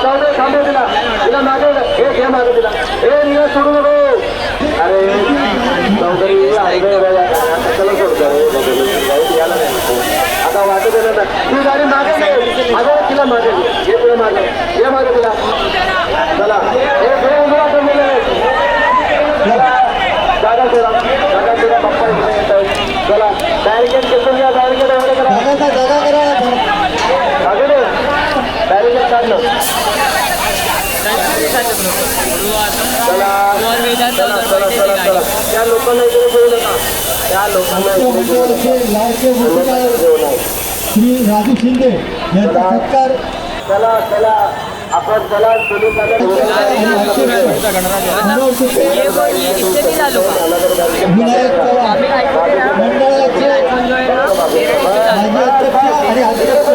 जाऊ थांबव तिला तिला मागे हे घे मागे तिला हे निघा सोडू नको अरे चौधरी कशाला सोडतो याला आता वाटत आहे ना ती गाडी मागे घे अगं तिला मागे घे तुला मागे ये मागे तिला चला हे घेऊन जागा सोडा पप्पा चला बॅरिकेड घेऊन घ्या बॅरिकेड वगैरे करा मागे बॅरिकेड काढलं त्या लोकांना इकडे बोलू नका त्या लोकांना श्री राजू शिंदे यांचा सत्कार चला चला आपण चला सुरू विनायक चव्हाण मंडळाचे माजी अध्यक्ष आणि अध्यक्ष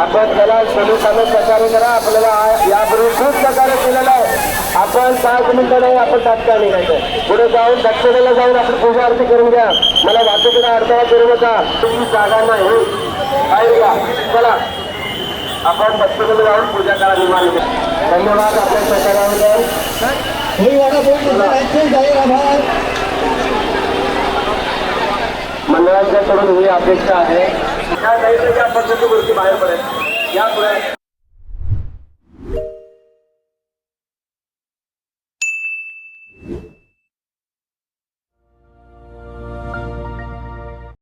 आपण त्याला पोलिसांना प्रकारे करा आपल्याला यापूर्वी खूप प्रकारे केलेला आहे आपण 5 मिनिटं नाही आपण तात्काळ निघायचं पुढे जाऊन दक्षिणेला जाऊन आपण पूजा आरती करून घ्या मला वाहतुकीला अडथळा करू नका तुम्ही जागा नाही आहे का चला आपण दक्षिणेला जाऊन पूजा करा निवांत धन्यवाद आपल्या सहकार्याबद्दल मंडळांच्याकडून ही अपेक्षा आहे त्या पद्धती गोष्टी बाहेर पडेल या पुढे